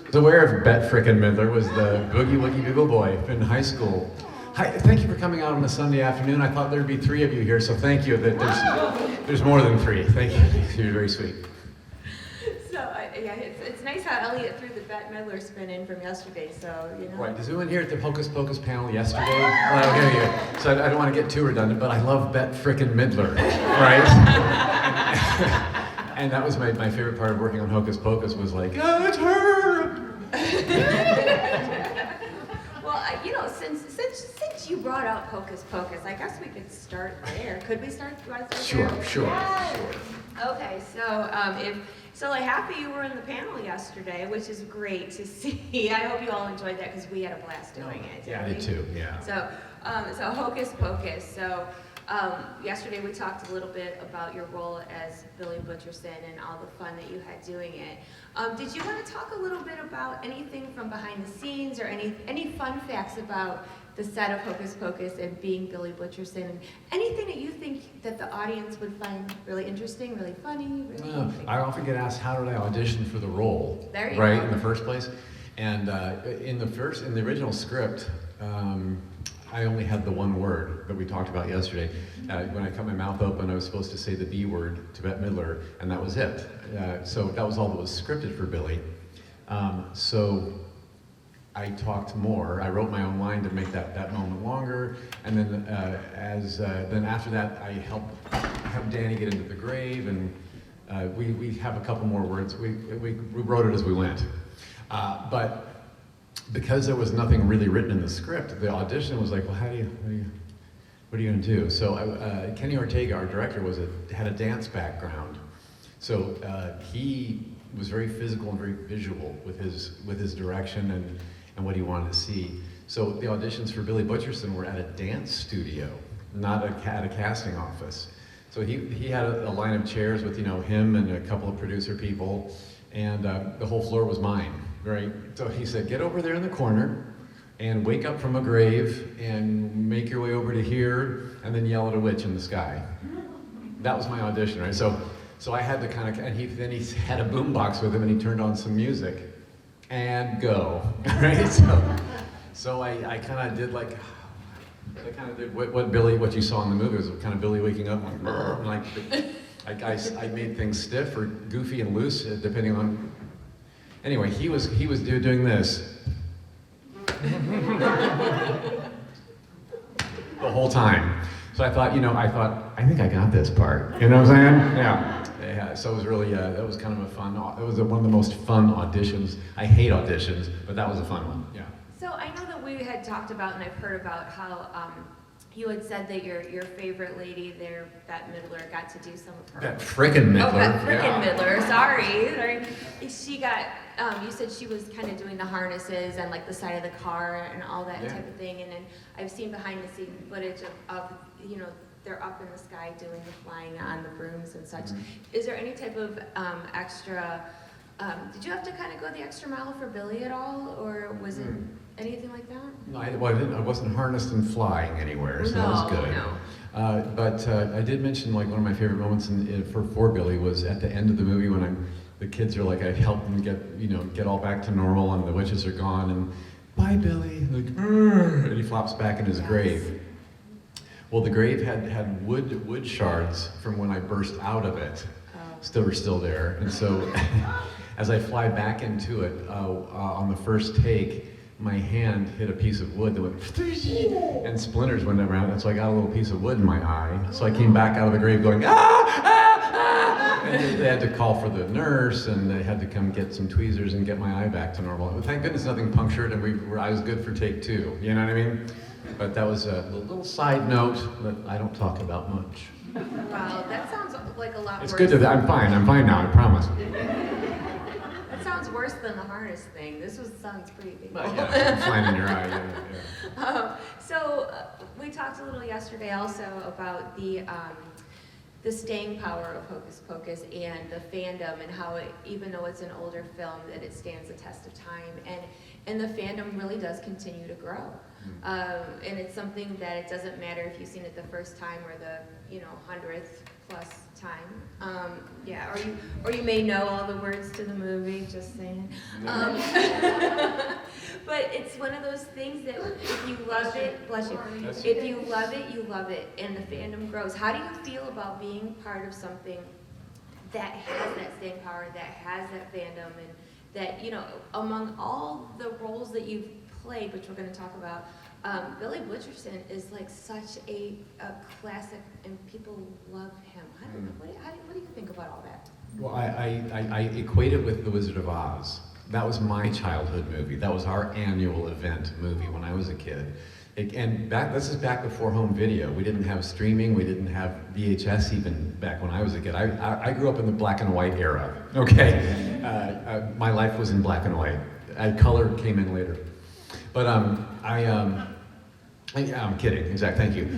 was aware of Bet Frickin' Midler was the Boogie Woogie Bugle Boy in high school. Hi, thank you for coming out on a Sunday afternoon. I thought there'd be 3 of you here, so thank you. There's more than 3. Thank you. You're very sweet. So, yeah, it's nice how Elliot threw the Bette Midler spin in from yesterday, so, you know. Right, is anyone here at the Hocus Pocus panel yesterday? Well, here you go. So I don't want to get too redundant, but I love Bet Frickin' Midler, right? And that was my favorite part of working on Hocus Pocus was like, oh, it's her! Well, you know, since you brought out Hocus Pocus, I guess we could start there. Could we start? Sure. Okay, so happy you were in the panel yesterday, which is great to see. I hope you all enjoyed that because we had a blast doing it. Yeah, I did too. Yeah. So Hocus Pocus. So yesterday we talked a little bit about your role as Billy Butcherson and all the fun that you had doing it. Did you want to talk a little bit about anything from behind the scenes or any fun facts about the set of Hocus Pocus and being Billy Butcherson, and anything that you think that the audience would find really interesting, really funny? I often get asked, how did I audition for the role? There you go. In the first place. And in the original script, I only had the one word that we talked about yesterday. When I cut my mouth open, I was supposed to say the B word to Bette Midler, and that was it. So that was all that was scripted for Billy. So I talked more. I wrote my own line to make that moment longer, and then then after that, I helped Danny get into the grave, and we have a couple more words. We wrote it as we went, but because there was nothing really written in the script, the audition was like, well, what are you going to do? So Kenny Ortega, our director, had a dance background, so he was very physical and very visual with his direction and what he wanted to see. So the auditions for Billy Butcherson were at a dance studio, not at a casting office. So he had a line of chairs with him and a couple of producer people, and the whole floor was mine, right? So he said, get over there in the corner and wake up from a grave and make your way over to here and then yell at a witch in the sky. That was my audition, right? So I had to and then he had a boombox with him and he turned on some music and go, right? So I kind of did what you saw in the movie was kind of Billy waking up like I made things stiff or goofy and loose depending on. Anyway, he was doing this the whole time. So I thought, I think I got this part. You know what I'm saying? Yeah. So it was really, that was kind of a fun, it was one of the most fun auditions. I hate auditions, but that was a fun one, yeah. So I know that we had talked about, and I've heard about how you had said that your favorite lady there, Bette Midler, got to do some of her. Bette Frickin' Midler. Oh, Bette Frickin' Midler, sorry. She got, you said she was kind of doing the harnesses and like the side of the car and all that type of thing. And then I've seen behind the scenes footage of they're up in the sky doing the flying on the brooms and such. Mm-hmm. Is there any type of extra, did you have to kind of go the extra mile for Billy at all, or was it anything like that? No, I wasn't harnessed and flying anywhere, so that was good. No. But I did mention like one of my favorite moments for Billy was at the end of the movie when the kids are like, I helped them get all back to normal and the witches are gone and bye Billy, and he flops back in his grave. Well, the grave had wood shards from when I burst out of it. Still there. And so as I fly back into it, on the first take, my hand hit a piece of wood that went and splinters went around, and so I got a little piece of wood in my eye. So I came back out of the grave going, and they had to call for the nurse, and they had to come get some tweezers and get my eye back to normal. But thank goodness nothing punctured, and I was good for take 2, you know what I mean? But that was a little side note that I don't talk about much. Wow, that sounds like a lot worse. It's good to, I'm fine now, I promise. That sounds worse than the harness thing. This sounds pretty big. Yeah, flying in your eye, yeah. So we talked a little yesterday also about the staying power of Hocus Pocus and the fandom and how even though it's an older film, that it stands the test of time. And the fandom really does continue to grow. And it's something that it doesn't matter if you've seen it the first time or the 100th plus time. Yeah, or you may know all the words to the movie, just saying. But it's one of those things that if you love it, bless you, if you love it, you love it, and the fandom grows. How do you feel about being part of something that has that staying power, that has that fandom, and that, you know, among all the roles that you've played, which we're going to talk about, Billy Butcherson is like such a classic, and people love him. What do you think about all that? Well, I equate it with The Wizard of Oz. That was my childhood movie. That was our annual event movie when I was a kid. This is back before home video. We didn't have streaming. We didn't have VHS even back when I was a kid. I grew up in the black and white era. Okay, my life was in black and white. Color came in later. But I'm kidding. Exactly. Thank you.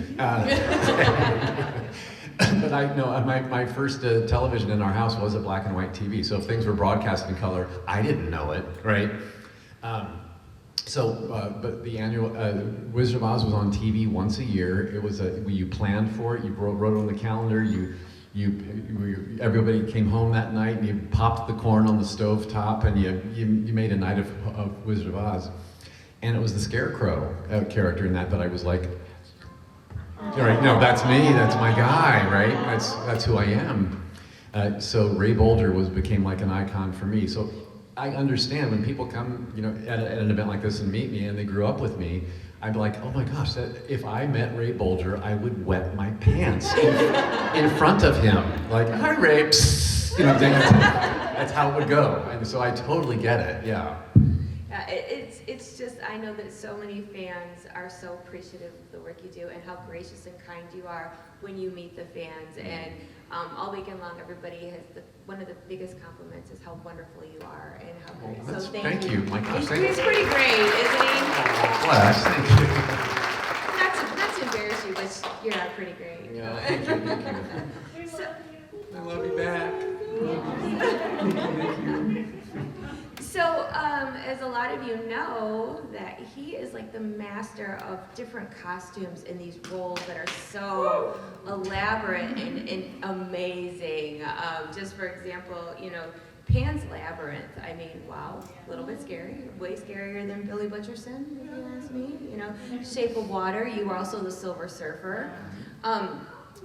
But my first television in our house was a black and white TV. So if things were broadcast in color, I didn't know it, right? But the annual Wizard of Oz was on TV once a year. It was you planned for it. You wrote it on the calendar. Everybody came home that night, and you popped the corn on the stove top, and you made a night of Wizard of Oz. And it was the Scarecrow character in that I was like, right, no, that's me, that's my guy, right? That's who I am. So Ray Bolger became like an icon for me. So I understand when people come, you know, at an event like this and meet me, and they grew up with me, I'm like, oh my gosh, if I met Ray Bolger, I would wet my pants in front of him. Like, hi Ray, psst, you know, that's how it would go. And so I totally get it, yeah. It's just, I know that so many fans are so appreciative of the work you do and how gracious and kind you are when you meet the fans. And all weekend long, everybody has one of the biggest compliments is how wonderful you are and how great. Oh, so thank you. My gosh, thank you. He's pretty great, isn't he? Bless, thank you. Not to embarrass you, but you're not pretty great. Yeah, thank you. So, I love you back. Thank you. So, as a lot of you know, that he is like the master of different costumes in these roles that are so elaborate and amazing. Just for example, you know, Pan's Labyrinth. I mean, wow, a little bit scary, way scarier than Billy Butcherson, if you ask me. You know, Shape of Water. You were also the Silver Surfer.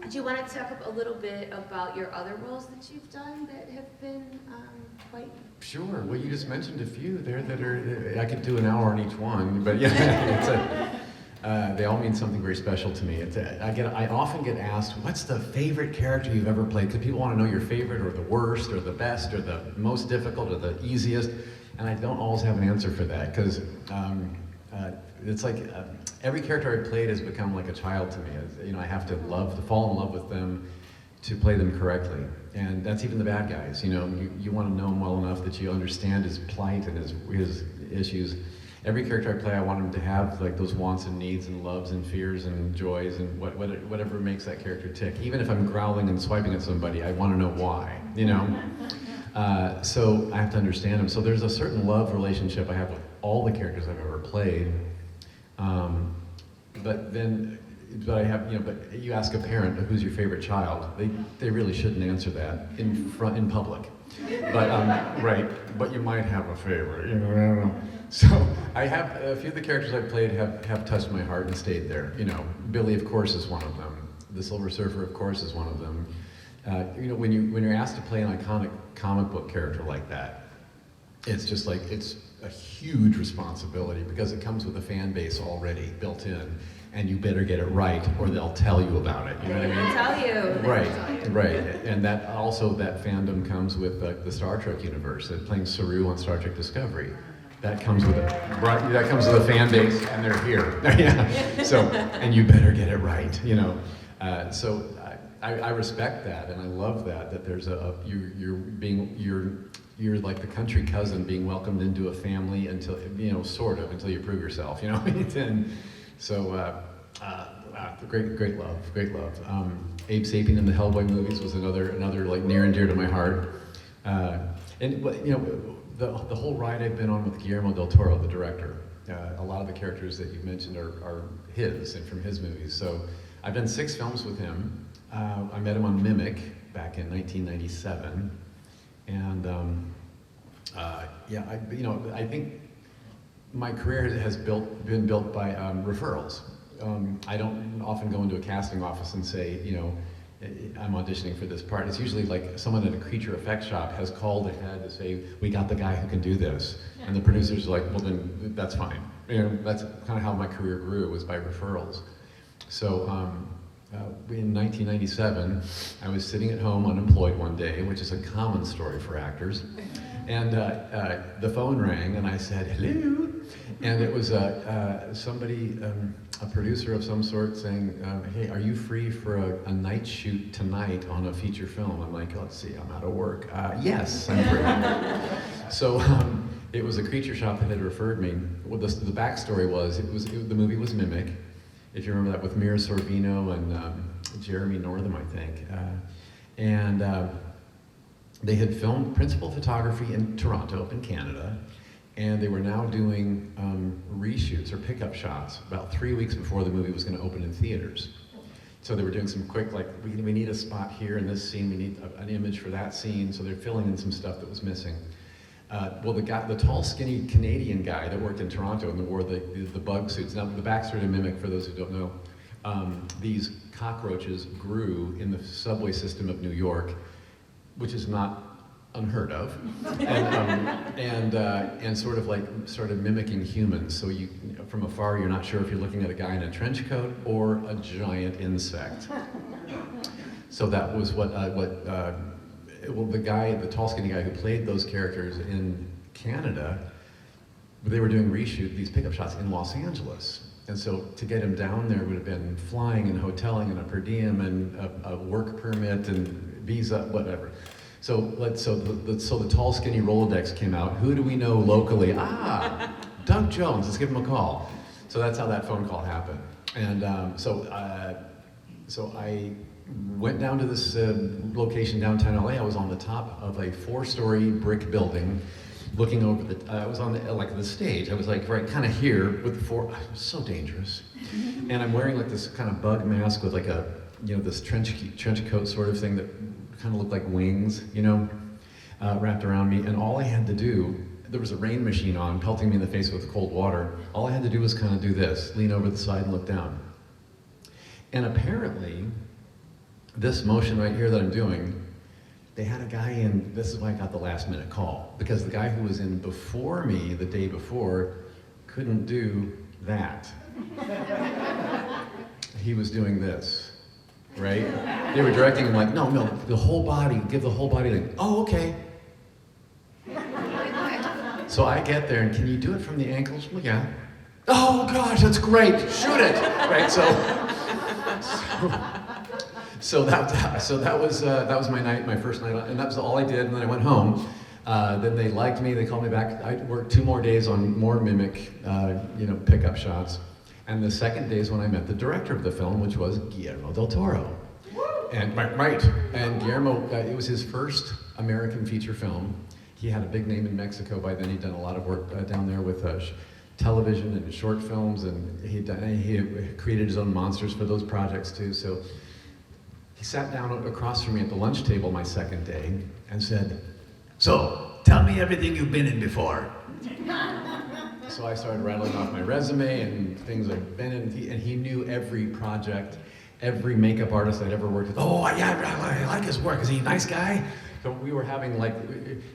Do you want to talk a little bit about your other roles that you've done that have been quite? Sure. Well, you just mentioned a few there that are. I could do an hour on each one, but yeah, they all mean something very special to me. I often get asked, "What's the favorite character you've ever played?" Because people want to know your favorite, or the worst, or the best, or the most difficult, or the easiest, and I don't always have an answer for that because it's like every character I played has become like a child to me. You know, I have to fall in love with them to play them correctly. And that's even the bad guys. You know, you want to know him well enough that you understand his plight and his issues. Every character I play, I want him to have like those wants and needs and loves and fears and joys and whatever makes that character tick. Even if I'm growling and swiping at somebody, I want to know why, you know? So I have to understand him. So there's a certain love relationship I have with all the characters I've ever played. But I have, you know, but you ask a parent who's your favorite child, they really shouldn't answer that in public. But right, but you might have a favorite, you know. I don't know. So I have a few of the characters I've played have touched my heart and stayed there. You know, Billy of course is one of them. The Silver Surfer of course is one of them. You know, when you're asked to play an iconic comic book character like that, it's just like it's a huge responsibility because it comes with a fan base already built in. And you better get it right, or they'll tell you about it. You know what I mean? Tell you. Right. And that fandom comes with the Star Trek universe. Playing Saru on Star Trek Discovery, that comes with a fan base, and they're here. Yeah. So, and you better get it right. You know. So I respect that, and I love that there's you're like the country cousin being welcomed into a family until until you prove yourself. You know. And so great love. Abe Sapien in the Hellboy movies was another like near and dear to my heart. And you know, the whole ride I've been on with Guillermo del Toro, the director. A lot of the characters that you've mentioned are his and from his movies. So I've done 6 films with him. I met him on Mimic, back in 1997. And I think my career has been built by referrals. I don't often go into a casting office and say, I'm auditioning for this part. It's usually like someone at a creature effects shop has called ahead to say, we got the guy who can do this. Yeah. And the producer's like, well then, that's fine. That's kind of how my career grew, was by referrals. So in 1997, I was sitting at home unemployed one day, which is a common story for actors. And the phone rang and I said, hello. And it was somebody, a producer of some sort saying, hey, are you free for a night shoot tonight on a feature film? I'm like, let's see, I'm out of work. Yes, I'm free. So it was a creature shop that had referred me. Well, the backstory was, the movie was Mimic, if you remember that, with Mira Sorvino and Jeremy Northam, I think. They had filmed principal photography in Toronto, up in Canada, and they were now doing reshoots or pickup shots about 3 weeks before the movie was going to open in theaters. So they were doing some quick, like, we need a spot here in this scene, we need an image for that scene, so they're filling in some stuff that was missing. The tall, skinny Canadian guy that worked in Toronto and wore the bug suits. Now, the backstory to Mimic, for those who don't know, these cockroaches grew in the subway system of New York, which is not unheard of, and started mimicking humans. So from afar, you're not sure if you're looking at a guy in a trench coat or a giant insect. So that was the tall, skinny guy who played those characters in Canada, they were doing these pickup shots in Los Angeles. And so to get him down there would have been flying and hoteling and a per diem and a work permit and visa, whatever. So the tall, skinny Rolodex came out. Who do we know locally? Doug Jones, let's give him a call. So that's how that phone call happened. And so I went down to this location downtown LA. I was on the top of a 4-story brick building, looking over I was on the stage. I was like right kind of here with the it was so dangerous. And I'm wearing like this kind of bug mask with like this trench coat sort of thing that kind of looked like wings, wrapped around me. And all I had to do, there was a rain machine on, pelting me in the face with cold water. All I had to do was kind of do this, lean over the side and look down. And apparently, this motion right here that I'm doing, they had a guy in, this is why I got the last minute call, because the guy who was in before me the day before couldn't do that. He was doing this, right? They were directing him like, no, the whole body, give the whole body thing. Oh, okay. So I get there and can you do it from the ankles? Well, yeah. Oh gosh, that's great, shoot it, right? So that was my first night, and that was all I did. And then I went home. Then they liked me. They called me back. I worked 2 more days on more Mimic, pickup shots. And the second day is when I met the director of the film, which was Guillermo del Toro. And and Guillermo, it was his first American feature film. He had a big name in Mexico by then. He'd done a lot of work down there with television and short films, and he created his own monsters for those projects too. So he sat down across from me at the lunch table my second day and said, "So, tell me everything you've been in before." So I started rattling off my resume and things I've been in, and he knew every project, every makeup artist I'd ever worked with. Oh, yeah, I like his work. Is he a nice guy? So we were having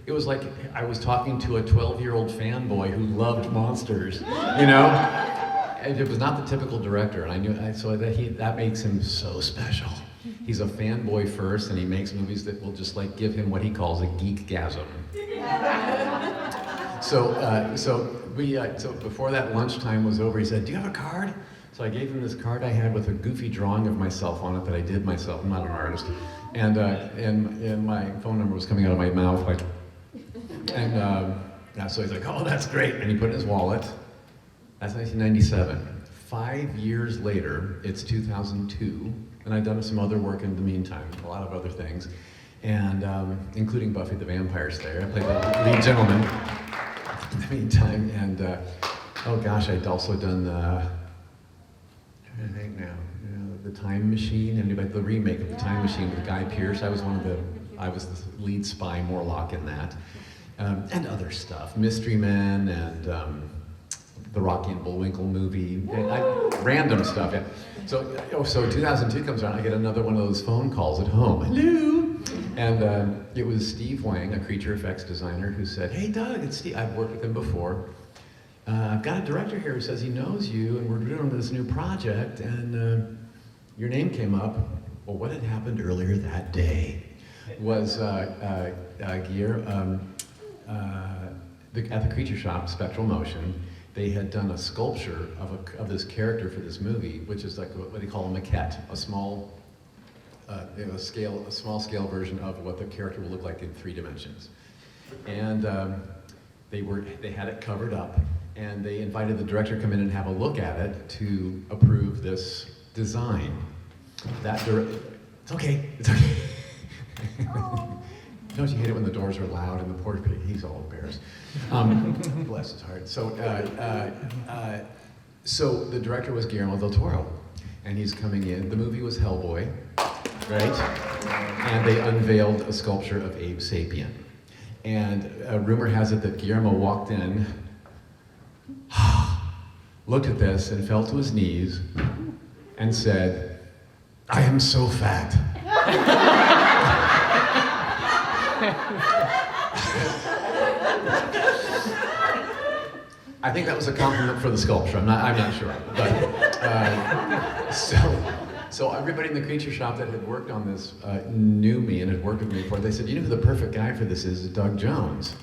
it was like I was talking to a 12-year-old fanboy who loved monsters, And it was not the typical director, and I knew, so that makes him so special. He's a fanboy first, and he makes movies that will just give him what he calls a geekgasm. So before that lunchtime was over, he said, "Do you have a card?" So I gave him this card I had with a goofy drawing of myself on it that I did myself. I'm not an artist, and my phone number was coming out of my mouth, so he's like, "Oh, that's great," and he put it in his wallet. That's 1997. 5 years later, it's 2002, and I've done some other work in the meantime, a lot of other things, and including Buffy the Vampire Slayer. I played the lead gentleman in the meantime, and oh gosh, I'd also done trying to think now. You know, the Time Machine, anybody? The remake of the Time Machine with Guy Pearce. I was the lead spy Morlock in that, and other stuff. Mystery Men and the Rocky and Bullwinkle movie. Random stuff. Yeah. So 2002 comes around. I get another one of those phone calls at home. Hello. And it was Steve Wang, a creature effects designer, who said, "Hey Doug, it's Steve. I've worked with him before. I've got a director here who says he knows you, and we're doing this new project, and your name came up." Well, what had happened earlier that day was Guillermo, at the Creature Shop, Spectral Motion, they had done a sculpture of this character for this movie, which is like what they call a maquette, a small scale version of what the character will look like in 3 dimensions. And they had it covered up, and they invited the director to come in and have a look at it to approve this design. It's okay. Don't you hate it when the doors are loud and the poor kid, he's all embarrassed. Bless his heart. So the director was Guillermo del Toro, and he's coming in. The movie was Hellboy, right? And they unveiled a sculpture of Abe Sapien. And rumor has it that Guillermo walked in, looked at this and fell to his knees and said, "I am so fat." I think that was a compliment for the sculpture. I'm not sure. But so everybody in the Creature Shop that had worked on this knew me and had worked with me before. They said, "You know who the perfect guy for this is Doug Jones."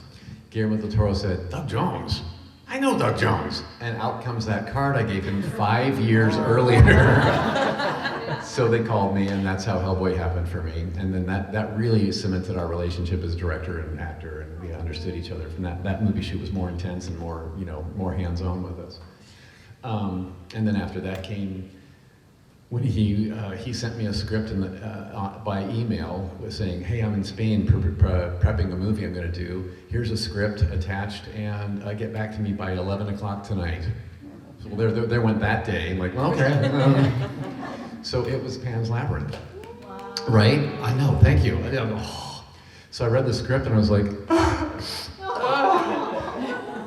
Guillermo del Toro said, "Doug Jones? I know Doug Jones." And out comes that card I gave him 5 years earlier. So they called me, and that's how Hellboy happened for me. And then that really cemented our relationship as director and actor, and we understood each other. From that movie shoot was more intense and more hands-on with us. And then after that came when he sent me a script by email saying, "Hey, I'm in Spain prepping a movie I'm going to do. Here's a script attached, and get back to me by 11 o'clock tonight." So there went that day. I'm like, well, okay. So it was Pan's Labyrinth. Wow. Right? I know, thank you. So I read the script and I was like,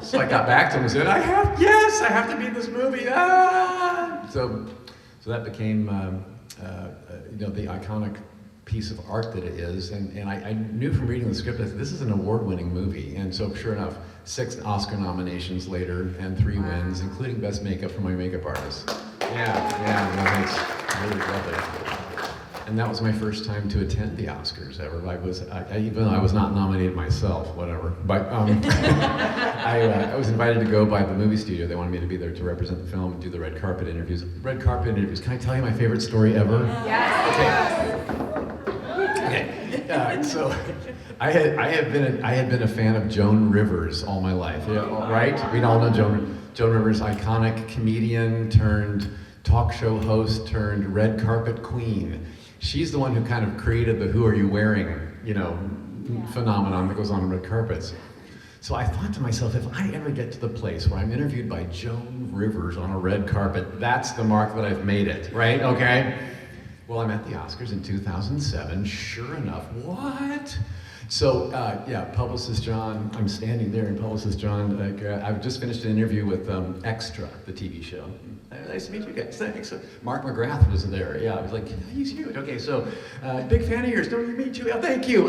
So I got back to him and said, I have to be in this movie. So that became the iconic piece of art that it is. And I knew from reading the script that this is an award-winning movie. And so sure enough, 6 Oscar nominations later and 3 wins, including Best Makeup for my makeup artist. Thanks. Really lovely. And that was my first time to attend the Oscars ever. Even though I was not nominated myself, whatever. But I was invited to go by the movie studio. They wanted me to be there to represent the film and do the red carpet interviews. Red carpet interviews. Can I tell you my favorite story ever? Yes. Okay. So I had been a fan of Joan Rivers all my life. Yeah, right? We all know Joan Rivers, iconic comedian turned talk show host turned red carpet queen. She's the one who kind of created the "who are you wearing," phenomenon that goes on red carpets. So I thought to myself, if I ever get to the place where I'm interviewed by Joan Rivers on a red carpet, that's the mark that I've made it, right? Okay. Well, I'm at the Oscars in 2007. Sure enough, what? So, publicist John, I'm standing there, and publicist John, I've just finished an interview with Extra, the TV show. Nice to meet you guys, thanks. Mark McGrath was there, I was like, he's huge. Okay, so, big fan of yours, don't you meet you? Yeah, thank you.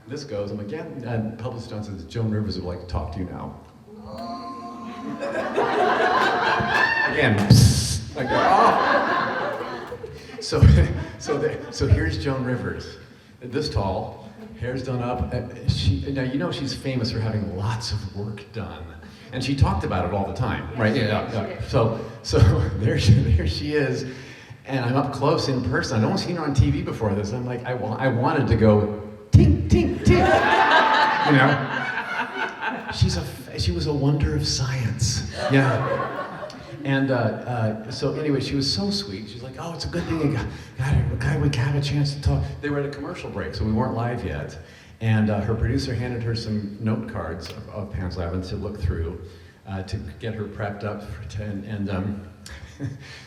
This goes, I'm like, yeah, and publicist John says, Joan Rivers would like to talk to you now. Again, like, So here's Joan Rivers, this tall, hair's done up. She's famous for having lots of work done, and she talked about it all the time, right? Yeah. So there she is, and I'm up close in person. I'd only seen her on TV before this. I'm like, I wanted to go tink tink tink, She was a wonder of science, And so anyway, she was so sweet. She's like, oh, it's a good thing we have a chance to talk. They were at a commercial break, so we weren't live yet. And her producer handed her some note cards of Pan's Labyrinth to look through to get her prepped up.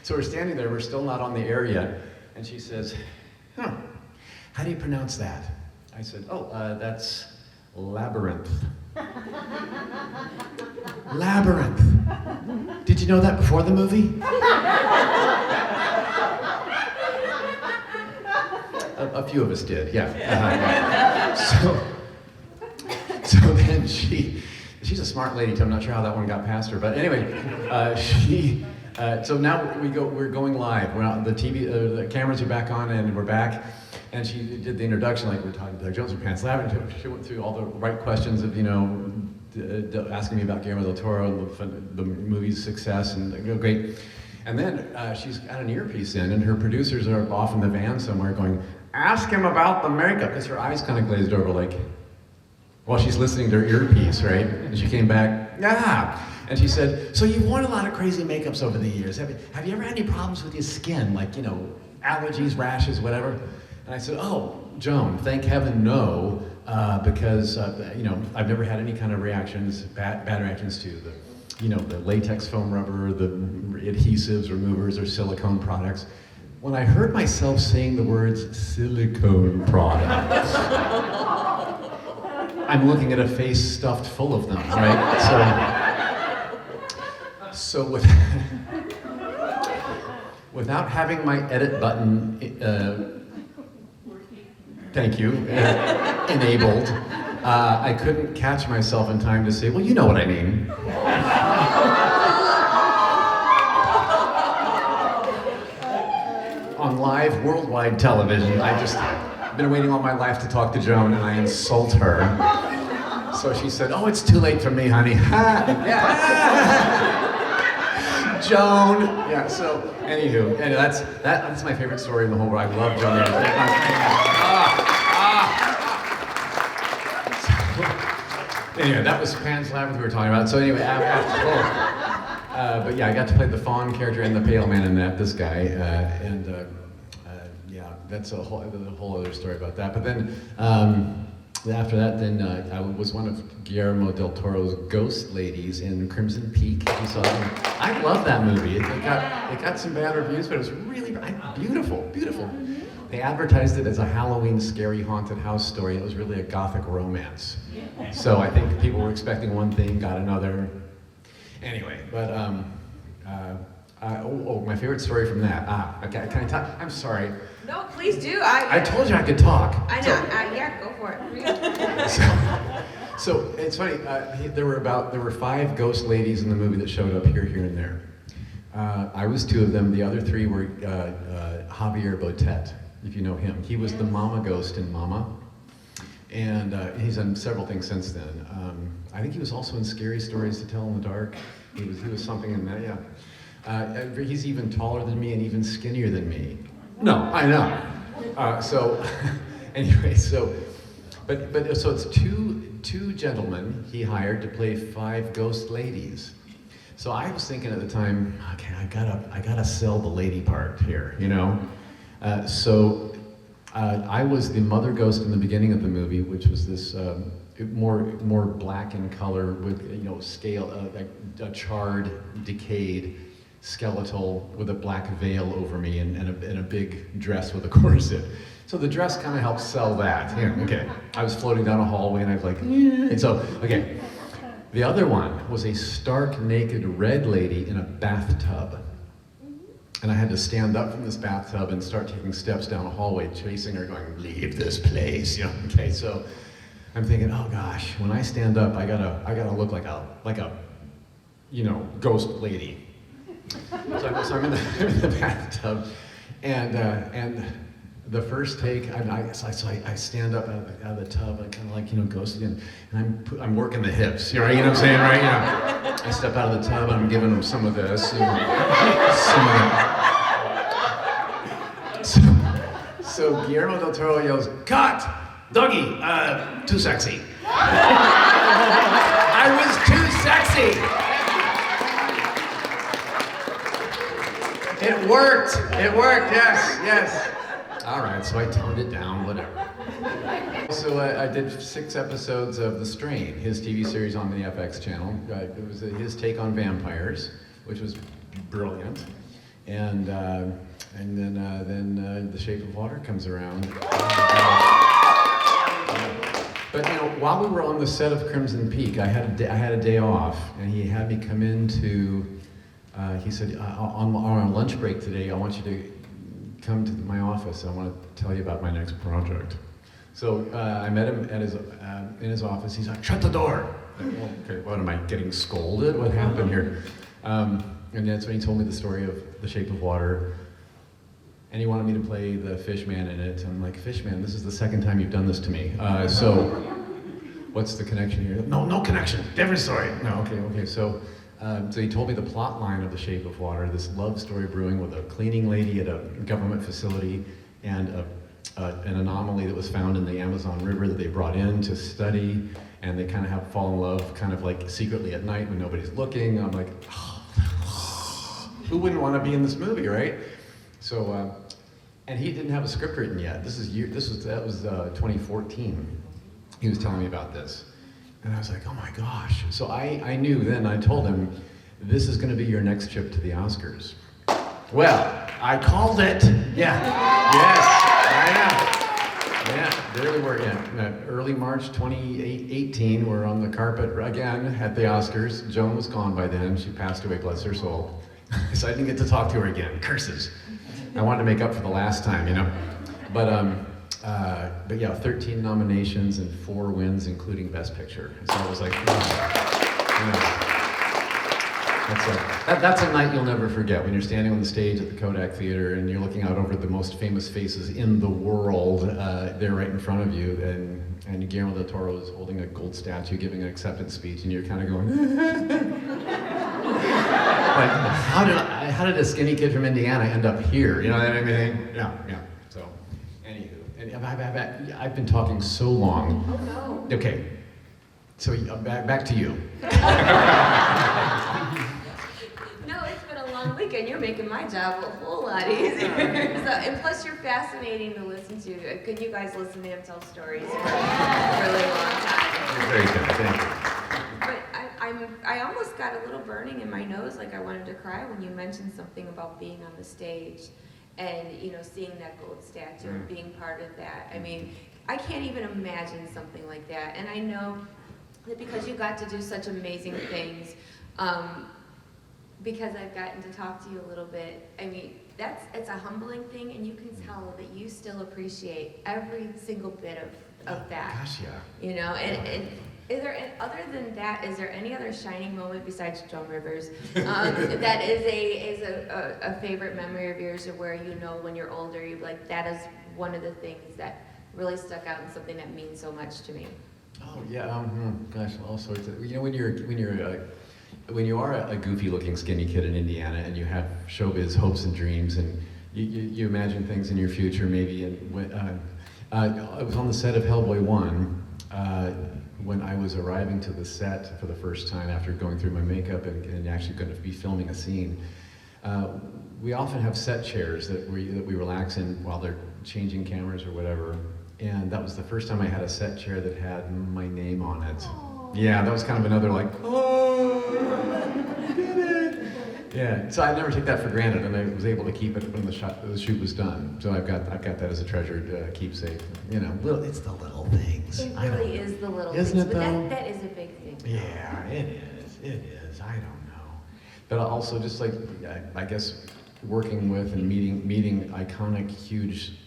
So we're standing there, we're still not on the air yet, and she says, huh, how do you pronounce that? I said, oh, that's labyrinth. Labyrinth. Did you know that before the movie? A few of us did, yeah. So then she's a smart lady too. I'm not sure how that one got past her, but anyway, so now we're going live. We're out, the cameras are back on, and we're back. And she did the introduction like we're talking to Doug Jones from Pants Lab, and she went through all the right questions of, asking me about Guillermo del Toro and the movie's success, and great. And then she's got an earpiece in, and her producers are off in the van somewhere going, ask him about the makeup, because her eyes kind of glazed over like, while she's listening to her earpiece, right? And she came back, yeah. And she said, so you've worn a lot of crazy makeups over the years. Have you ever had any problems with your skin, like, allergies, rashes, whatever? And I said, oh, Joan, thank heaven no, because, I've never had any kind of reactions, bad reactions to the latex foam rubber, the adhesives, removers, or silicone products. When I heard myself saying the words silicone products, I'm looking at a face stuffed full of them, right? So without having my edit button, thank you, enabled, I couldn't catch myself in time to say, well, you know what I mean. On live worldwide television, I've been waiting all my life to talk to Joan, and I insult her. So she said, oh, it's too late for me, honey. Yeah. Joan. Yeah, so anywho, and that's my favorite story in the whole world. I love Joan. Anyway, that was Pan's Labyrinth we were talking about. So anyway, but yeah, I got to play the fawn character and the pale man in that, this guy, yeah, that's a whole other story about that. But then after that, I was one of Guillermo del Toro's ghost ladies in Crimson Peak. You saw that? I love that movie. It got some bad reviews, but it was really beautiful, beautiful. They advertised it as a Halloween scary haunted house story. It was really a gothic romance. So I think people were expecting one thing, got another. Anyway, but my favorite story from that. Okay, can I talk? I'm sorry. No, please do. I told you I could talk. I know. Yeah, go for it. So it's funny. There were 5 ghost ladies in the movie that showed up here, and there. I was 2 of them. The other 3 were Javier Botet, if you know him. He was the Mama ghost in Mama, and he's done several things since then. I think he was also in Scary Stories to Tell in the Dark. He was something in that, yeah. He's even taller than me and even skinnier than me. No, I know. Anyway, so it's two gentlemen he hired to play 5 ghost ladies. So I was thinking at the time, okay, I gotta sell the lady part here, I was the mother ghost in the beginning of the movie, which was this more black in color with scale, a charred, decayed skeletal with a black veil over me and a big dress with a corset. So the dress kind of helped sell that. Yeah, okay. I was floating down a hallway and I was like, and so okay. The other one was a stark naked red lady in a bathtub. And I had to stand up from this bathtub and start taking steps down a hallway, chasing her, going, leave this place, Okay, so I'm thinking, oh gosh, when I stand up, I gotta look like a ghost lady. So I'm in the bathtub, and the first take, I stand up out of the tub, I kind of ghosting, and I'm working the hips, you know what I'm saying, right? Yeah. I step out of the tub, and I'm giving them some of this, some of that. So Guillermo del Toro yells, cut! Doggy, too sexy. I was too sexy! It worked, yes. All right, so I toned it down, whatever. So I did 6 episodes of The Strain, his TV series on the FX channel. It was his take on vampires, which was brilliant. And then The Shape of Water comes around. But while we were on the set of Crimson Peak, I had a day off, and he had me come into. He said, on our lunch break today, I want you to come to my office. I want to tell you about my next project. So I met him at in his office. He's like, shut the door. Well, okay, what am I getting scolded? What happened here? And that's when he told me the story of The Shape of Water. And he wanted me to play the fish man in it. I'm like, fish man, this is the second time you've done this to me. So what's the connection here? No connection, different story. No, okay. So he told me the plot line of The Shape of Water, this love story brewing with a cleaning lady at a government facility and an anomaly that was found in the Amazon River that they brought in to study, and they kind of fall in love kind of like secretly at night when nobody's looking. I'm like, who wouldn't want to be in this movie, right? So, and he didn't have a script written yet. That was 2014. He was telling me about this. And I was like, oh my gosh. So I knew then, I told him, this is gonna be your next trip to the Oscars. Well, I called it. Yeah, yes, I know. Yeah, there we were, early March 2018, we're on the carpet again at the Oscars. Joan was gone by then, she passed away, bless her soul. So I didn't get to talk to her again, curses. I wanted to make up for the last time, But yeah, 13 nominations and 4 wins, including Best Picture. So I was like, that's a night you'll never forget when you're standing on the stage at the Kodak Theater and you're looking out over the most famous faces in the world. They're right in front of you, and Guillermo del Toro is holding a gold statue, giving an acceptance speech, and you're kind of going. Like, how did a skinny kid from Indiana end up here? You know what I mean? Yeah. So, anywho, and I've been talking so long. Oh no. Okay, so back to you. No, it's been a long weekend. You're making my job a whole lot easier. And plus, you're fascinating to listen to. Can you guys listen to him tell stories for a really long time? Very good. Thank you. But I almost got a little burning in my nose, like I wanted to cry when you mentioned something about being on the stage and seeing that gold statue and being part of that. I mean, I can't even imagine something like that. And I know that because you got to do such amazing things, because I've gotten to talk to you a little bit, I mean, it's a humbling thing, and you can tell that you still appreciate every single bit of that. Gosh, yeah. And is there, other than that, is there any other shining moment besides Joan Rivers that is a favorite memory of yours, or where when you're older, you're like, that is one of the things that really stuck out and something that means so much to me? Oh yeah, gosh, all sorts of. When you are a goofy-looking skinny kid in Indiana, and you have showbiz hopes and dreams, and you imagine things in your future, maybe. And I was on the set of Hellboy 1 when I was arriving to the set for the first time after going through my makeup and actually going to be filming a scene. We often have set chairs that we relax in while they're changing cameras or whatever. And that was the first time I had a set chair that had my name on it. Aww. Yeah, that was kind of another like, I did it. Yeah, so I never take that for granted, and I was able to keep it when the shoot was done. So I've got that as a treasured keepsake. It's the little things. It really is the little Isn't things, it, but though? that is a big thing. Yeah, it is. I don't know. But also just like, I guess, working with and meeting iconic, huge,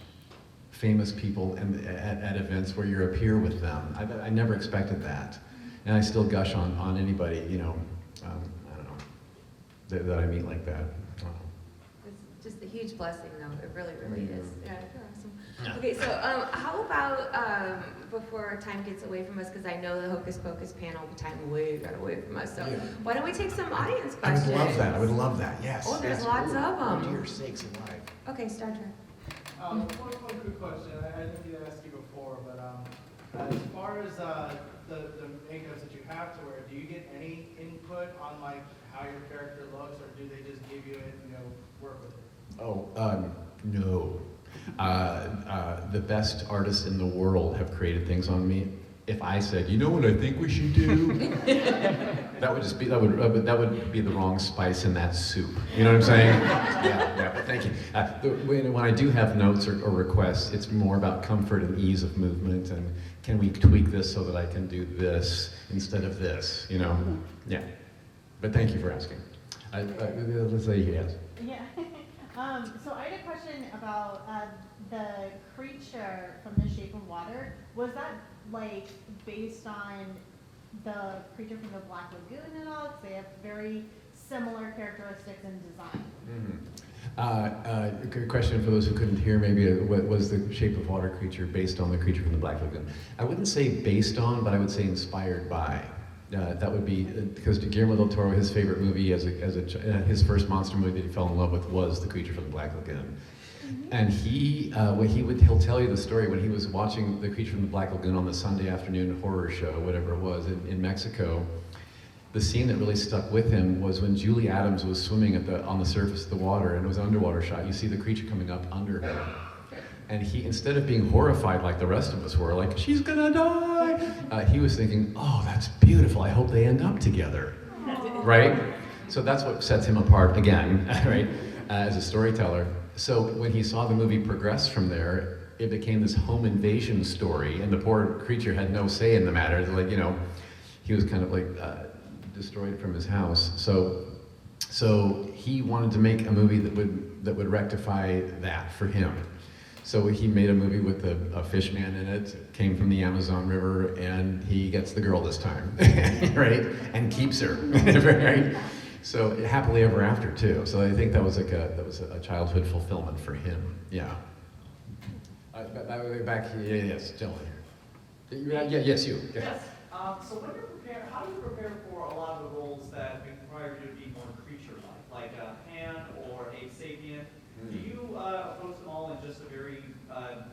famous people at events where you're a peer with them. I never expected that. And I still gush on anybody, I don't know, that I meet like that. It's just a huge blessing, though. It really, really is. Yeah, you're awesome. Yeah. Okay, so how about, before time gets away from us, because I know the Hocus Pocus panel time got away from us, so why don't we take some audience questions? I would love that, yes. Oh, there's lots of them. Oh, dear sakes alive. Okay, Star Trek. One quick question. I didn't need to ask you before, but as far as the makeups that you have to wear, do you get any input on like how your character looks, or do they just give you it and work with it? Oh, no. The best artists in the world have created things on me if I said, you know what I think we should do? that would be the wrong spice in that soup. You know what I'm saying? Yeah, but thank you. When I do have notes or requests, it's more about comfort and ease of movement, and can we tweak this so that I can do this instead of this, you know? Yeah. But thank you for asking. Let's say yes. Yeah. So I had a question about the creature from The Shape of Water. Was that like based on the creature from the Black Lagoon at all? Because they have very similar characteristics in design. Good question for those who couldn't hear. Maybe what was the Shape of Water creature based on the creature from the Black Lagoon? I wouldn't say based on, but I would say inspired by. That would be because Guillermo del Toro, his favorite movie his first monster movie that he fell in love with was The Creature from the Black Lagoon. And he'll tell you the story when he was watching The Creature from the Black Lagoon on the Sunday afternoon horror show, whatever it was, in Mexico. The scene that really stuck with him was when Julie Adams was swimming on the surface of the water, and it was an underwater shot. You see the creature coming up under her. And he, instead of being horrified like the rest of us were, like, she's gonna die, he was thinking, oh, that's beautiful, I hope they end up together, right? So that's what sets him apart again, right, as a storyteller. So when he saw the movie progress from there, it became this home invasion story, and the poor creature had no say in the matter. Like, you know, he was kind of like destroyed from his house. So he wanted to make a movie that would rectify that for him. So he made a movie with a fish man in it, came from the Amazon River, and he gets the girl this time, right? And keeps her, right? So happily ever after too. So I think that was a childhood fulfillment for him. Yeah. Back here, yes, gentlemen here. Yeah, yes, you. Yes. So when you're prepared, how do you prepare for a lot of the roles that require you to be more creature-like, like a Pan or a Sapien? Do you approach them all in just a very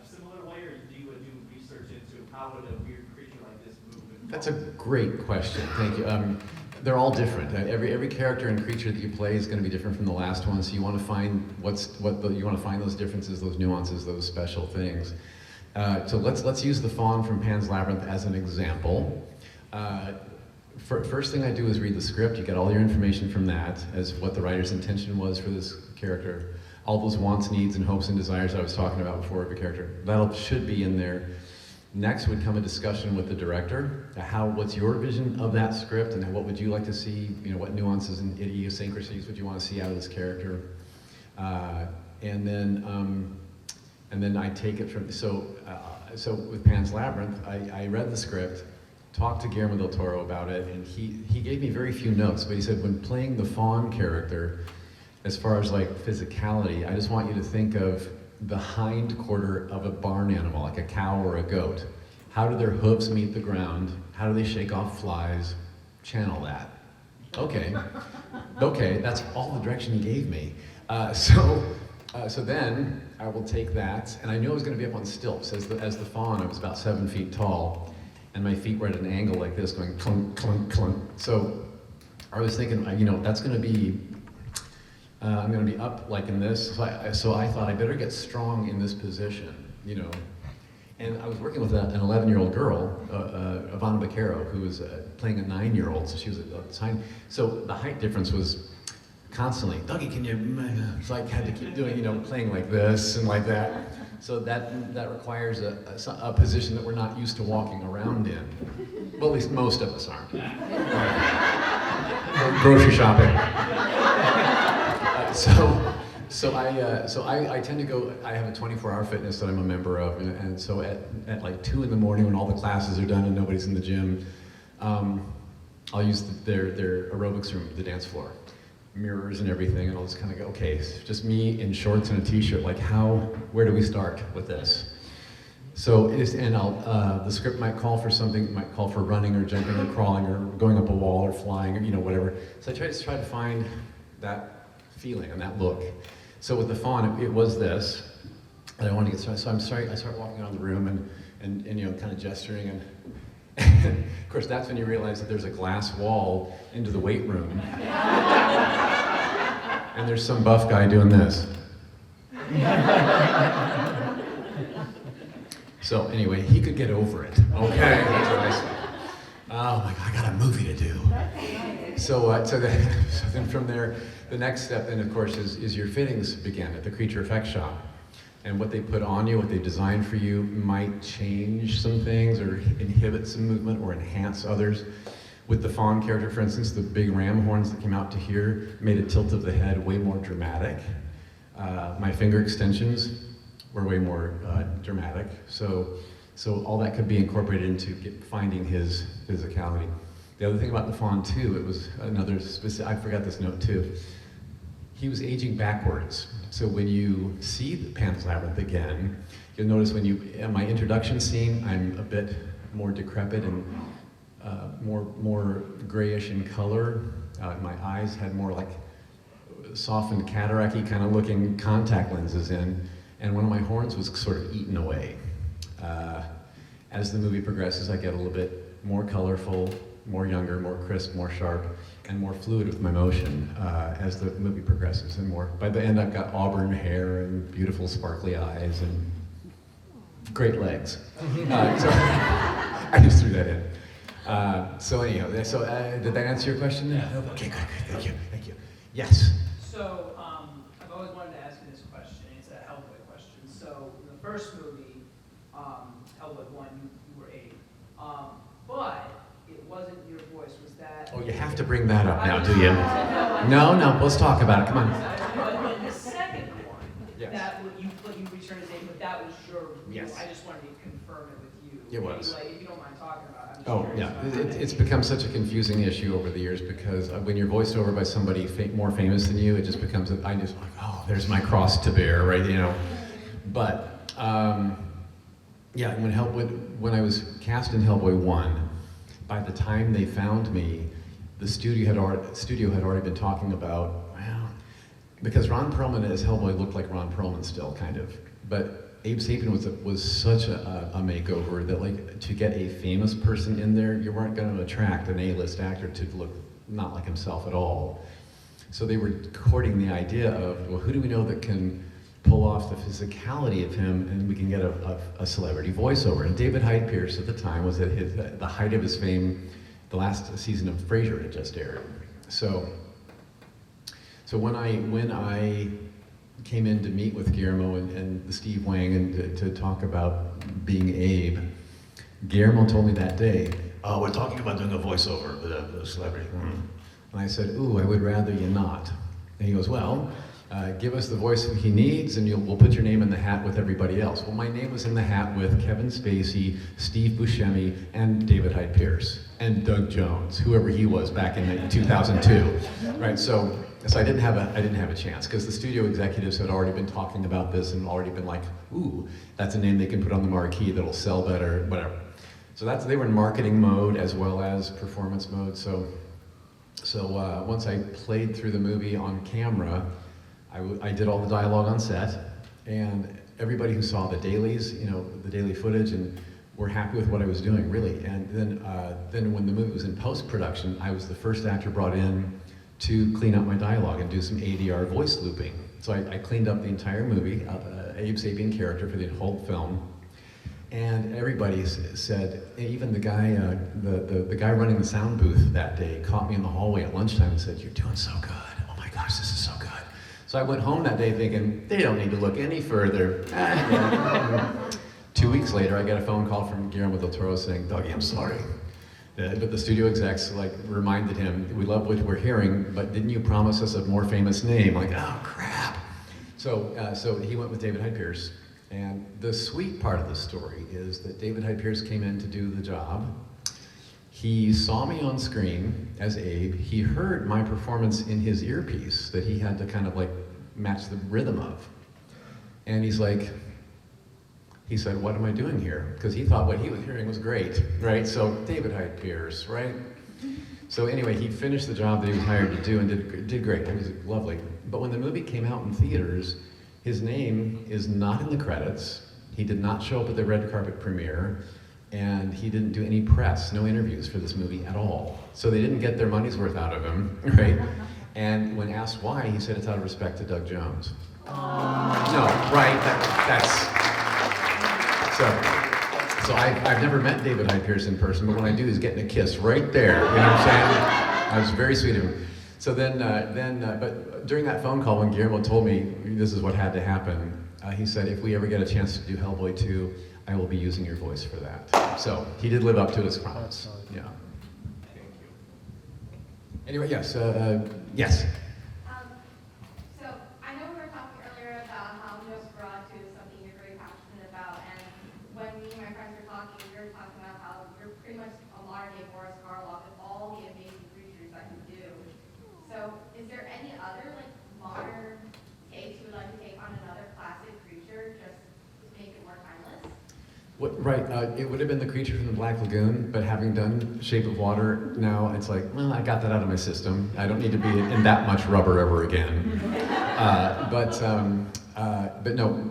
similar way, or do you do research into how would a weird creature like this move? That's a great question. Thank you. They're all different. Every character and creature that you play is going to be different from the last one. So you want to find you want to find those differences, those nuances, those special things. So let's use the fawn from Pan's Labyrinth as an example. First thing I do is read the script. You get all your information from that as what the writer's intention was for this character. All those wants, needs, and hopes and desires I was talking about before of a character. That should be in there. Next would come a discussion with the director. What's your vision of that script, and what would you like to see? You know, what nuances and idiosyncrasies would you want to see out of this character? And then I take it from so with Pan's Labyrinth, I read the script, talked to Guillermo del Toro about it, and he gave me very few notes, but he said when playing the fawn character, as far as like physicality, I just want you to think of the hind quarter of a barn animal, like a cow or a goat. How do their hooves meet the ground? How do they shake off flies? Channel that. Okay, that's all the direction he gave me. So then I will take that, and I knew I was going to be up on stilts. As the fawn, I was about 7 feet tall, and my feet were at an angle like this, going clunk, clunk, clunk. So I was thinking, you know, that's going to be, I'm going to be up like in this. So I thought I better get strong in this position, you know. And I was working with an 11-year-old girl, Ivana Baquero, who was playing a 9-year-old, so she was a tiny. So the height difference was constantly, Dougie, can you? So I had to keep doing, you know, playing like this and like that. So that requires a position that we're not used to walking around in. Well, at least most of us aren't. Grocery shopping. So I tend to go. I have a 24-hour fitness that I'm a member of, and so at like 2 in the morning when all the classes are done and nobody's in the gym, I'll use their aerobics room, the dance floor, mirrors and everything, and I'll just kind of go, okay, it's just me in shorts and a t-shirt. Like where do we start with this? So the script might call for something, might call for running or jumping or crawling or going up a wall or flying or, you know, whatever. So I try to find that feeling and that look. So with the fawn, it was this that I wanted to get started. So I start walking around the room and you know, kind of gesturing, and of course that's when you realize that there's a glass wall into the weight room. And there's some buff guy doing this. So anyway, he could get over it. Okay. That's what I said. Oh my God, I got a movie to do. So then from there, the next step then, of course, is your fittings begin at the creature effects shop. And what they put on you, what they design for you, might change some things or inhibit some movement or enhance others. With the fawn character, for instance, the big ram horns that came out to here made a tilt of the head way more dramatic. My finger extensions were way more dramatic. So all that could be incorporated into finding his physicality. The other thing about the fawn too, it was another specific, I forgot this note too. He was aging backwards. So when you see the Pan's Labyrinth again, you'll notice in my introduction scene, I'm a bit more decrepit and more grayish in color. My eyes had more like softened cataract-y kind of looking contact lenses in, and one of my horns was sort of eaten away. As the movie progresses, I get a little bit more colorful, more younger, more crisp, more sharp, and more fluid with my motion as the movie progresses, and more. By the end, I've got auburn hair and beautiful sparkly eyes and great legs. So I just threw that in. So anyhow, did that answer your question? Yeah. Okay, good, thank you. Yes? So, I've always wanted to ask you this question. It's a Hellboy question. So, in the first movie, Hellboy 1, you were Abe. But it wasn't your voice. Was that... Oh, you have to bring that up now, do you? No, let's talk about it, come on. But in the second one, Yes. that you returned as Abe, but that was your real. Yes. I just wanted to confirm it with you. It was. Maybe, like, if you don't mind talking about it. I'm just Oh, curious yeah, about that. it's become such a confusing issue over the years because when you're voiced over by somebody more famous than you, it just becomes, I just like, oh, there's my cross to bear, right, you know? But, yeah, when I was cast in Hellboy 1, by the time they found me, the studio had already been talking about, well, because Ron Perlman as Hellboy looked like Ron Perlman still, kind of, but Abe Sapien was such a makeover that, like, to get a famous person in there, you weren't going to attract an A-list actor to look not like himself at all. So they were courting the idea of, well, who do we know that can pull off the physicality of him and we can get a celebrity voiceover? And David Hyde Pierce at the time was at the height of his fame. The last season of Frasier had just aired. So when I came in to meet with Guillermo and Steve Wang and to talk about being Abe, Guillermo told me that day, oh, we're talking about doing a voiceover with a celebrity. And I said, ooh, I would rather you not. And he goes, well, give us the voice he needs and we'll put your name in the hat with everybody else. Well, my name was in the hat with Kevin Spacey, Steve Buscemi, and David Hyde Pierce, and Doug Jones, whoever he was back in 2002, right? So I didn't have a chance because the studio executives had already been talking about this and already been like, ooh, that's a name they can put on the marquee that'll sell better, whatever. So they were in marketing mode as well as performance mode. So once I played through the movie on camera, I did all the dialogue on set, and everybody who saw the dailies, the daily footage, and were happy with what I was doing, really. And then when the movie was in post-production, I was the first actor brought in to clean up my dialogue and do some ADR voice looping. So I cleaned up the entire movie, Abe Sapien character for the whole film, and everybody said, even the guy, the guy running the sound booth that day caught me in the hallway at lunchtime and said, "You're doing so good. Oh my gosh, this is so good." So I went home that day thinking, they don't need to look any further. 2 weeks later, I got a phone call from Guillermo del Toro saying, "Dougie, I'm sorry." But the studio execs reminded him, "We love what we're hearing, but didn't you promise us a more famous name?" Like, oh crap. So he went with David Hyde Pierce. And the sweet part of the story is that David Hyde Pierce came in to do the job. He saw me on screen as Abe. He heard my performance in his earpiece that he had to kind of match the rhythm of. And he said, "What am I doing here?" Because he thought what he was hearing was great, right? So David Hyde Pierce, right? So anyway, he finished the job that he was hired to do and did great. It was lovely. But when the movie came out in theaters, his name is not in the credits. He did not show up at the red carpet premiere, and he didn't do any press, no interviews for this movie at all. So they didn't get their money's worth out of him, right? And when asked why, he said it's out of respect to Doug Jones. No, right? That's so. So I've never met David Hyde Pierce in person, but when I do, he's getting a kiss right there. You know what I'm saying? I was very sweet of him. So but during that phone call, when Guillermo told me this is what had to happen, he said, if we ever get a chance to do Hellboy 2, I will be using your voice for that. So he did live up to his promise. Yeah. Thank you. Anyway, yes. Yes. So I know we were talking earlier about how Nosferatu is something you're very passionate about, and when me and my friends were talking, we were talking about how you're pretty much a modern day Boris Karloff with all the amazing creatures that you do. So is there any other like modern takes you would like to take on another classic creature just to make it more timeless? Right, it would have been the creature from the Black Lagoon, but having done Shape of Water, now it's like, well, I got that out of my system. I don't need to be in that much rubber ever again. But no,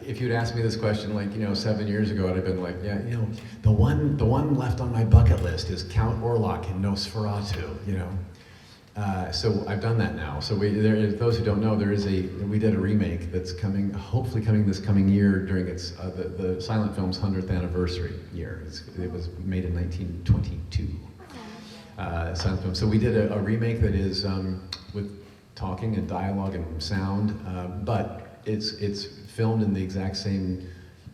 if you'd asked me this question like, 7 years ago, I'd have been like, yeah, the one left on my bucket list is Count Orlok in Nosferatu, So I've done that now. So those who don't know, we did a remake that's hopefully coming this coming year during the silent film's 100th anniversary year. It was made in 1922. Silent film. So we did a remake that is with talking and dialogue and sound, but it's filmed in the exact same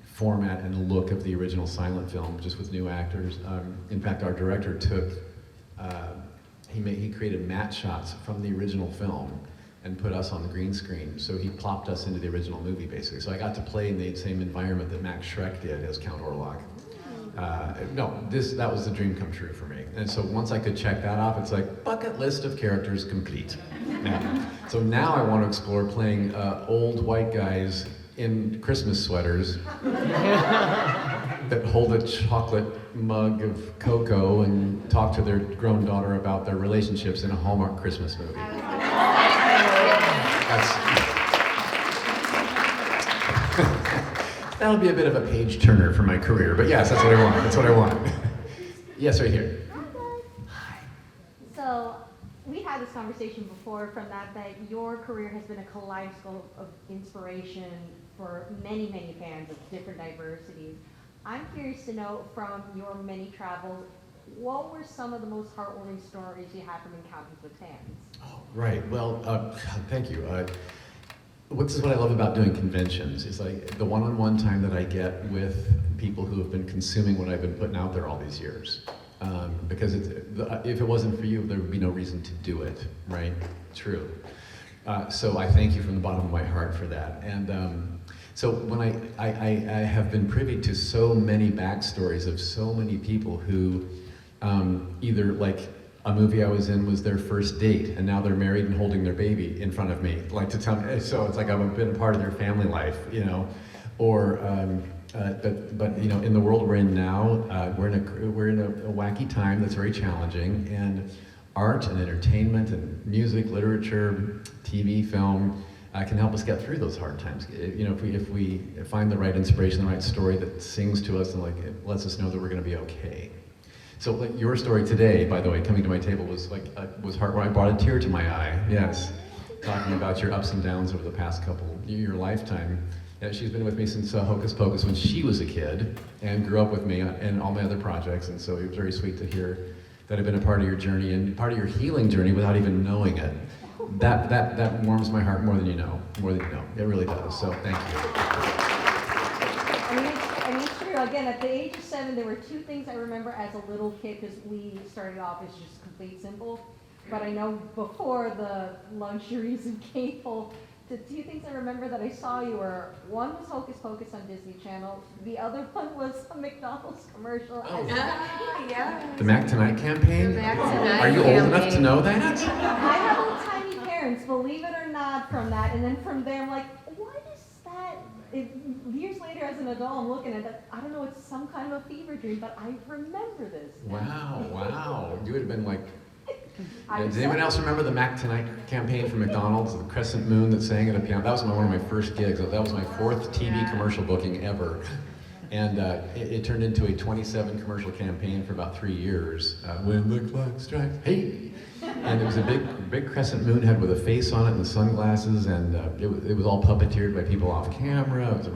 format and look of the original silent film, just with new actors. In fact, our director he created matte shots from the original film and put us on the green screen. So he plopped us into the original movie, basically. So I got to play in the same environment that Max Schreck did as Count Orlok. That was the dream come true for me. And so once I could check that off, it's like, bucket list of characters complete. Yeah. So now I want to explore playing old white guys in Christmas sweaters that hold a chocolate mug of cocoa and talk to their grown daughter about their relationships in a Hallmark Christmas movie. That'll be a bit of a page turner for my career, but yes, that's what I want. That's what I want. Yes, right here. So we had this conversation before from that your career has been a kaleidoscope of inspiration for many, many fans of different diversities. I'm curious to know from your many travels, what were some of the most heartwarming stories you had from encounters with fans? Oh, right. Well, thank you. This is what I love about doing conventions. It's like the one-on-one time that I get with people who have been consuming what I've been putting out there all these years. Because if it wasn't for you, there would be no reason to do it, right? True. So I thank you from the bottom of my heart for that. And so when I have been privy to so many backstories of so many people who either like a movie I was in was their first date, and now they're married and holding their baby in front of me, like to tell me. So it's like I've been a part of their family life, Or, but in the world we're in now, we're in a wacky time that's very challenging, and art and entertainment and music, literature, TV, film can help us get through those hard times. If we find the right inspiration, the right story that sings to us and it lets us know that we're going to be okay. So your story today, by the way, coming to my table was heartwarming. I brought a tear to my eye. Yes, talking about your ups and downs over the past your lifetime. Yeah, she's been with me since Hocus Pocus when she was a kid, and grew up with me in all my other projects. And so it was very sweet to hear that I've been a part of your journey and part of your healing journey without even knowing it. That warms my heart more than you know. It really does. So thank you. I mean, it's true. Again, at the age of 7, there were 2 things I remember as a little kid, because we started off as just complete simple. But I know before the luxuries of cable, the 2 things I remember that I saw you were, one was Hocus Pocus on Disney Channel, the other one was a McDonald's commercial. Oh. Yeah. The Mac Tonight campaign? The Mac Tonight Are you old enough campaign. to know that? I have little tiny parents, believe it or not, from that. And then from there, I'm like, what is that? Years later, as an adult, I'm looking at that. I don't know, it's some kind of a fever dream, but I remember this. Wow. You would have been like, I was does anyone else remember the Mac Tonight campaign for McDonald's, the crescent moon that sang at a piano? That was one of my first gigs. That was my 4th TV commercial booking ever. And it turned into a 27 commercial campaign for about 3 years. When the clock strikes, hey! And it was a big crescent moon head with a face on it and the sunglasses, and it was all puppeteered by people off camera. It was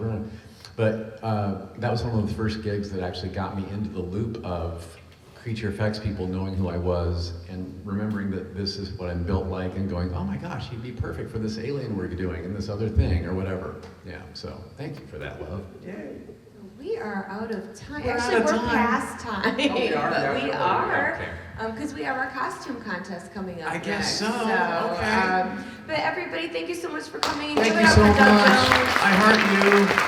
But that was one of the first gigs that actually got me into the loop of creature effects people knowing who I was and remembering that this is what I'm built like and going, oh my gosh, he'd be perfect for this alien we're doing and this other thing or whatever. Yeah, so thank you for that, love. Yay. We are out of time. We're Actually, out of we're time. past time. Oh, we are? But Yeah, we okay. are. Okay. Because we have our costume contest coming up I guess next. so. Okay. But everybody, thank you so much for coming. Thank Give it you up so for much. Doug Jones. I heart you.